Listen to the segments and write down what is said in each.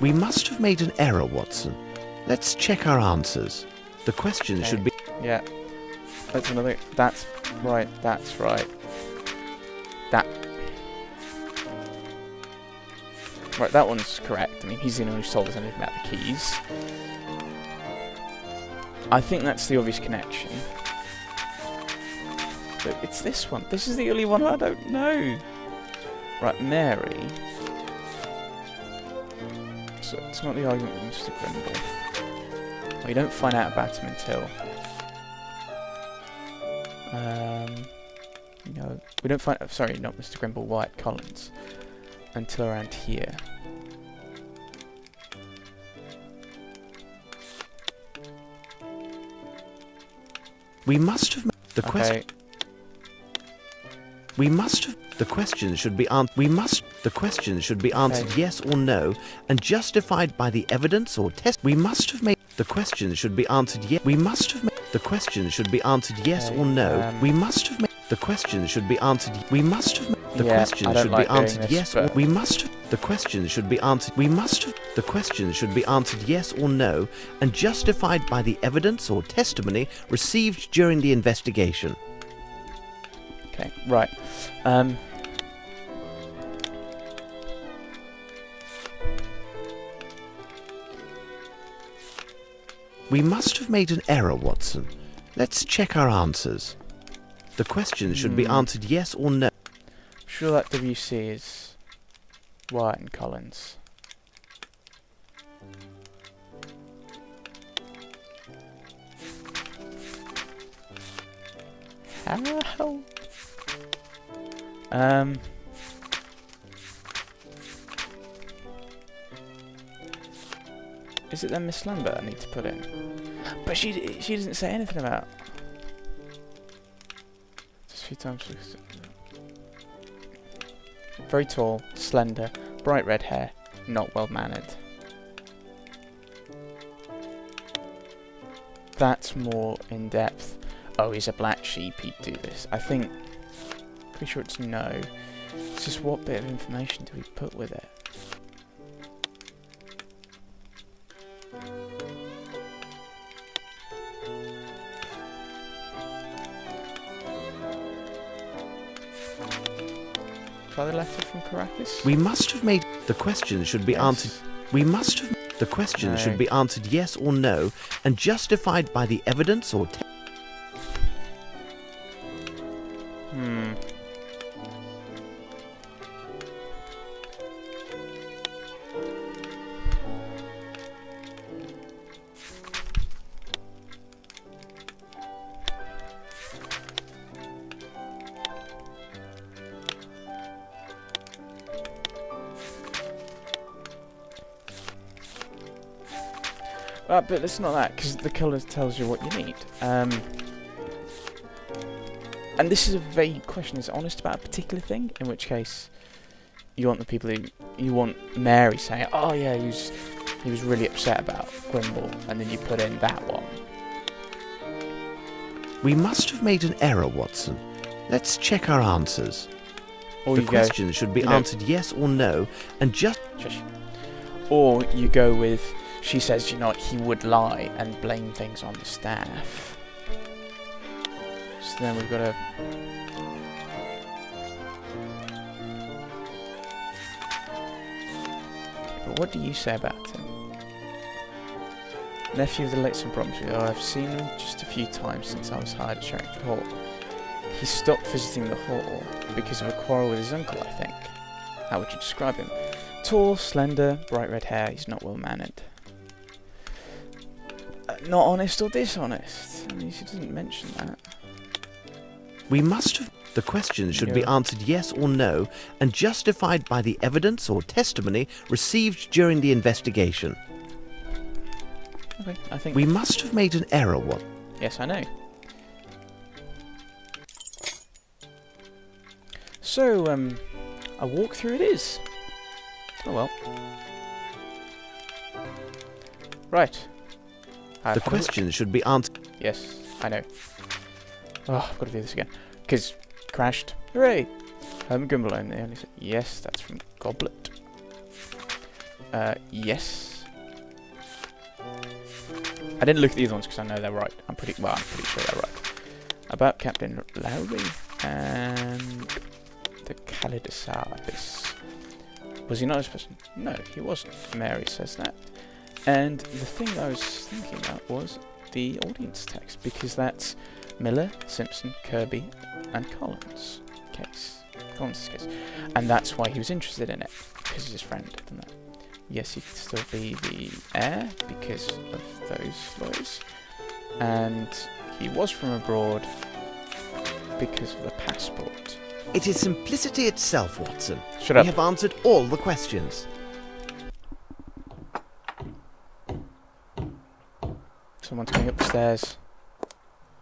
We must have made an error, Watson. Let's check our answers. The question should be... Yeah. That's another... That's right. That's right. That... Right, that one's correct. I mean, he's the only one who's told us anything about the keys. I think that's the obvious connection. But it's this one. This is the only one I don't know. Right, Mary. So it's not the argument with Mr. Grimble. Well, you don't find out about him until... no, we don't find... sorry, not Mr. Grimble, Wyatt Collins. Until around here. We must have... The question... Okay. We must have... The question should be answered. The question should be answered yes or no, and justified by the evidence or test. We must have made. The question should be answered yes. We must have made. The question should be answered yes or no. We must have made. The question should be answered. We must have. The question should be answered yes or we must have. The question should be answered. We must have. The question should be answered yes or no, and justified by the evidence or testimony received during the investigation. Okay, right. We must have made an error, Watson. Let's check our answers. The question should be answered yes or no. I'm sure that WC is Wyatt and Collins. How? Is it then Miss Lambert I need to put in? But she doesn't say anything about. Just a few times. Very tall, slender, bright red hair, not well mannered. That's more in depth. Oh, he's a black sheep, he'd do this. I think, pretty sure it's no. It's just what bit of information do we put with it? Try the letter from Caracas? We must have made... The question should be answered... We must have... The question should be answered yes or no, and justified by the evidence or... But it's not that, because the colour tells you what you need. And this is a vague question. Is it honest about a particular thing? In which case, you want the people who... You want Mary saying, oh yeah, he was really upset about Grimble, and then you put in that one. We must have made an error, Watson. Let's check our answers. Or the question should be answered yes or no, and just... Or you go with... She says, you know what, he would lie and blame things on the staff. So then we've got to... But what do you say about him? Nephew of the late St. Bromsby. Oh, I've seen him just a few times since I was hired at Sherlock Holmes. He stopped visiting the hall because of a quarrel with his uncle, I think. How would you describe him? Tall, slender, bright red hair, he's not well mannered. Not honest or dishonest? I mean, she doesn't mention that. We must have... The question should be answered yes or no, and justified by the evidence or testimony received during the investigation. Okay, I think... We must have made an error, what? Yes, I know. So, a walkthrough it is. Oh well. Right. The question should be answered. Yes, I know. Oh, I've got to do this again. Because crashed. Hooray! Herman Grimble only said, yes, that's from Goblet. Yes. I didn't look at the other ones because I know they're right. I'm pretty sure they're right. About Captain Lowry and the Kaleidosarpis. Was he not his person? No, he wasn't. Mary says that. And the thing I was thinking about was the audience text, because that's Miller, Simpson, Kirby, and Collins' case. And that's why he was interested in it, because he's his friend, isn't it? Yes, he could still be the heir because of those lawyers. And he was from abroad because of the passport. It is simplicity itself, Watson. Shut up. We have answered all the questions. Someone's coming up the stairs.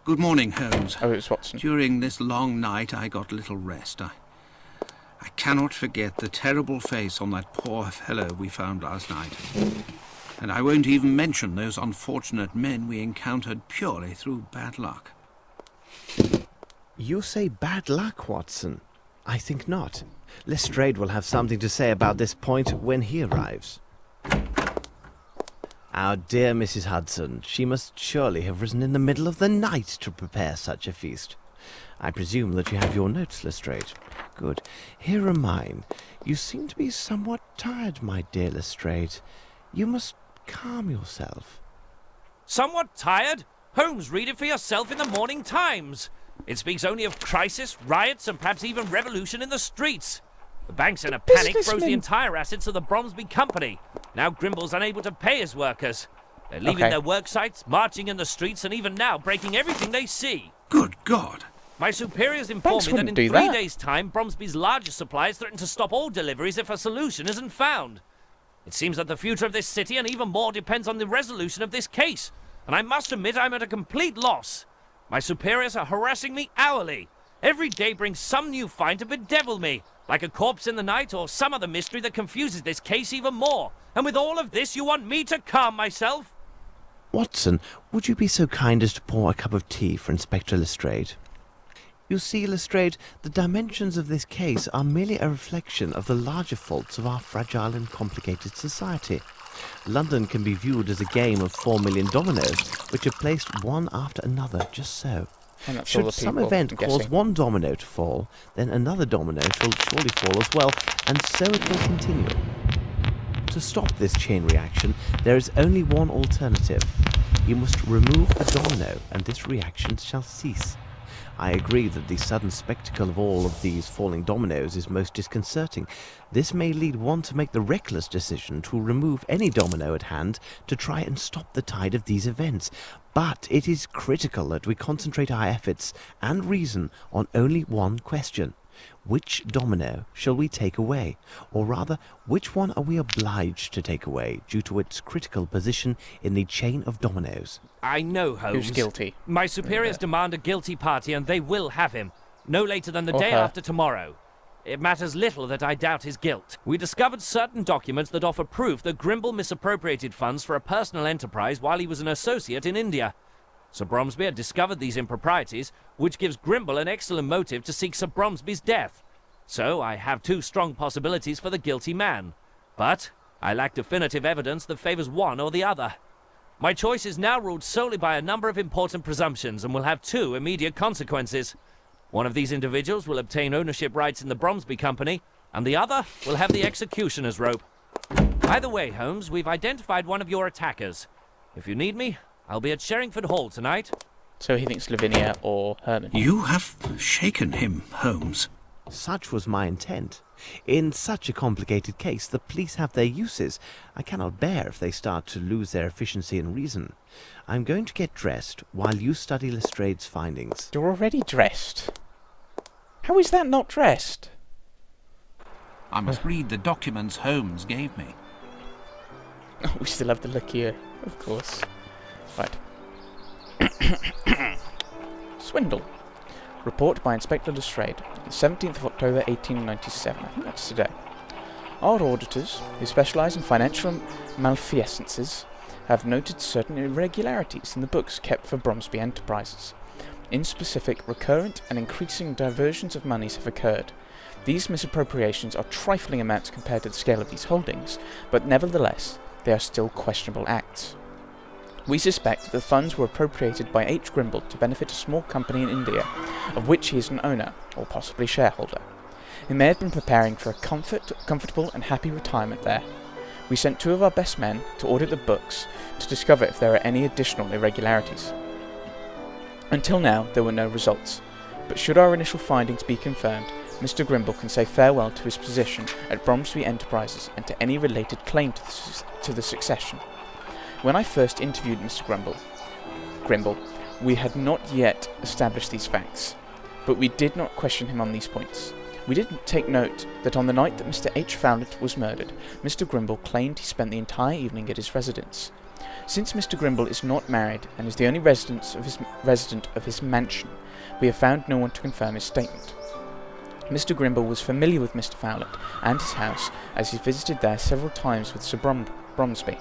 Good morning, Holmes. Oh, it was Watson. During this long night, I got little rest. I cannot forget the terrible face on that poor fellow we found last night. And I won't even mention those unfortunate men we encountered purely through bad luck. You say bad luck, Watson? I think not. Lestrade will have something to say about this point when he arrives. Our dear Mrs. Hudson, she must surely have risen in the middle of the night to prepare such a feast. I presume that you have your notes, Lestrade. Good. Here are mine. You seem to be somewhat tired, my dear Lestrade. You must calm yourself. Somewhat tired? Holmes, read it for yourself in the Morning Times. It speaks only of crisis, riots, and perhaps even revolution in the streets. The bank's in a panic, froze the entire assets of the Bromsby Company. Now Grimble's unable to pay his workers. They're leaving their work sites, marching in the streets, and even now breaking everything they see. Good God! My superiors inform me that in 3 days' time, Bromsby's largest suppliers threaten to stop all deliveries if a solution isn't found. It seems that the future of this city and even more depends on the resolution of this case, and I must admit I'm at a complete loss. My superiors are harassing me hourly. Every day brings some new find to bedevil me, like a corpse in the night or some other mystery that confuses this case even more. And with all of this, you want me to calm myself? Watson, would you be so kind as to pour a cup of tea for Inspector Lestrade? You see, Lestrade, the dimensions of this case are merely a reflection of the larger faults of our fragile and complicated society. London can be viewed as a game of 4 million dominoes, which are placed one after another, just so. Should some event cause one domino to fall, then another domino shall surely fall as well, and so it will continue. To stop this chain reaction, there is only one alternative. You must remove a domino, and this reaction shall cease. I agree that the sudden spectacle of all of these falling dominoes is most disconcerting. This may lead one to make the reckless decision to remove any domino at hand to try and stop the tide of these events. But it is critical that we concentrate our efforts and reason on only one question. Which domino shall we take away? Or rather, which one are we obliged to take away due to its critical position in the chain of dominoes? I know, Holmes. Who's guilty? My superiors demand a guilty party, and they will have him. No later than the day after tomorrow. It matters little that I doubt his guilt. We discovered certain documents that offer proof that Grimble misappropriated funds for a personal enterprise while he was an associate in India. Sir Bromsby had discovered these improprieties, which gives Grimble an excellent motive to seek Sir Bromsby's death. So I have 2 strong possibilities for the guilty man. But I lack definitive evidence that favours one or the other. My choice is now ruled solely by a number of important presumptions and will have 2 immediate consequences. One of these individuals will obtain ownership rights in the Bromsby Company, and the other will have the executioner's rope. Either way, Holmes, we've identified one of your attackers. If you need me, I'll be at Sherringford Hall tonight. So he thinks Lavinia or Herman. You have shaken him, Holmes. Such was my intent. In such a complicated case, the police have their uses. I cannot bear if they start to lose their efficiency and reason. I'm going to get dressed while you study Lestrade's findings. You're already dressed. How is that not dressed? I must read the documents Holmes gave me. Oh, we still have the look here, of course. Right. Swindle. Report by Inspector Lestrade, the 17th of October 1897. I think that's today. Our auditors, who specialise in financial malfeasances, have noted certain irregularities in the books kept for Bromsby Enterprises. In specific, recurrent and increasing diversions of monies have occurred. These misappropriations are trifling amounts compared to the scale of these holdings, but nevertheless, they are still questionable acts. We suspect that the funds were appropriated by H. Grimble to benefit a small company in India, of which he is an owner, or possibly shareholder. He may have been preparing for a comfortable and happy retirement there. We sent 2 of our best men to audit the books to discover if there are any additional irregularities. Until now, there were no results, but should our initial findings be confirmed, Mr. Grimble can say farewell to his position at Bromsby Enterprises and to any related claim to the succession. When I first interviewed Mr. Grimble, we had not yet established these facts, but we did not question him on these points. We did take note that on the night that Mr. H. Fowlett was murdered, Mr. Grimble claimed he spent the entire evening at his residence. Since Mr. Grimble is not married and is the only resident of his mansion, we have found no one to confirm his statement. Mr. Grimble was familiar with Mr. Fowlett and his house, as he visited there several times with Sir Bromsby.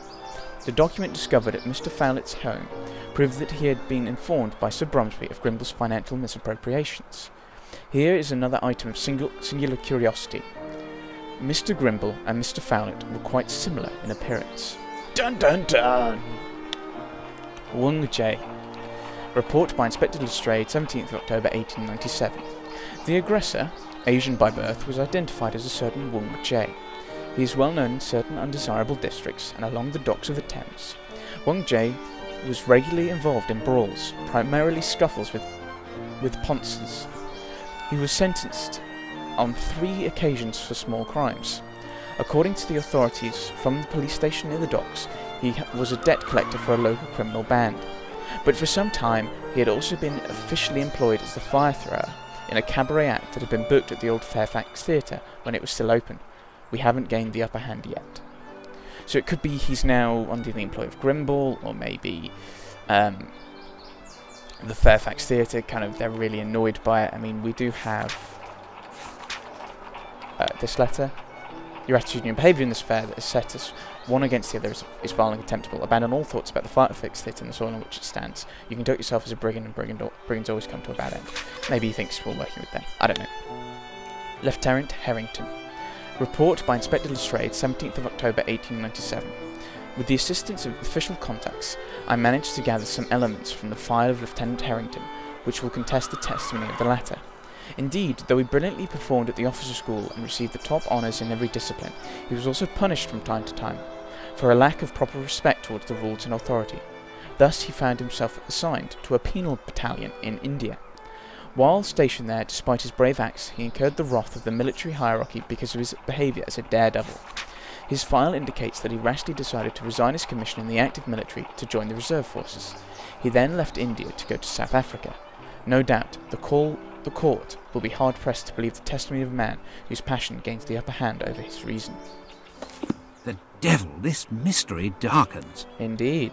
The document discovered at Mr. Fowlett's home proved that he had been informed by Sir Bromsby of Grimble's financial misappropriations. Here is another item of singular curiosity. Mr. Grimble and Mr. Fowlett were quite similar in appearance. Dun dun dun! Wong J. Report by Inspector Lestrade, 17th of October 1897. The aggressor, Asian by birth, was identified as a certain Wong J. He is well known in certain undesirable districts and along the docks of the Thames. Wong J was regularly involved in brawls, primarily scuffles with ponces. He was sentenced on 3 occasions for small crimes. According to the authorities from the police station near the docks, he was a debt collector for a local criminal band. But for some time, he had also been officially employed as the fire thrower in a cabaret act that had been booked at the old Fairfax Theatre when it was still open. We haven't gained the upper hand yet. So it could be he's now under the employ of Grimble, or maybe the Fairfax Theatre, they're really annoyed by it. I mean, we do have this letter. Your attitude and your behaviour in this affair that has set us one against the other is vile and contemptible. Abandon all thoughts about the Fairfax Theatre and the soil on which it stands. You conduct yourself as a brigand, and brigands always come to a bad end. Maybe he thinks we're working with them. I don't know. Lieutenant Harrington. Report by Inspector Lestrade, 17th of October 1897. With the assistance of official contacts, I managed to gather some elements from the file of Lieutenant Harrington, which will contest the testimony of the latter. Indeed, though he brilliantly performed at the officer school and received the top honours in every discipline, he was also punished from time to time for a lack of proper respect towards the rules and authority. Thus he found himself assigned to a penal battalion in India. While stationed there, despite his brave acts, he incurred the wrath of the military hierarchy because of his behaviour as a daredevil. His file indicates that he rashly decided to resign his commission in the active military to join the reserve forces. He then left India to go to South Africa. No doubt, the court will be hard-pressed to believe the testimony of a man whose passion gains the upper hand over his reason. The devil, this mystery darkens. Indeed.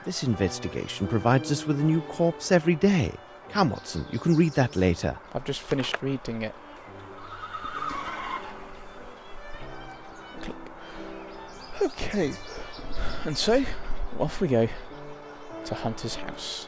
This investigation provides us with a new corpse every day. Come, Watson, you can read that later. I've just finished reading it. Click. Okay. And so, off we go to Hunter's house.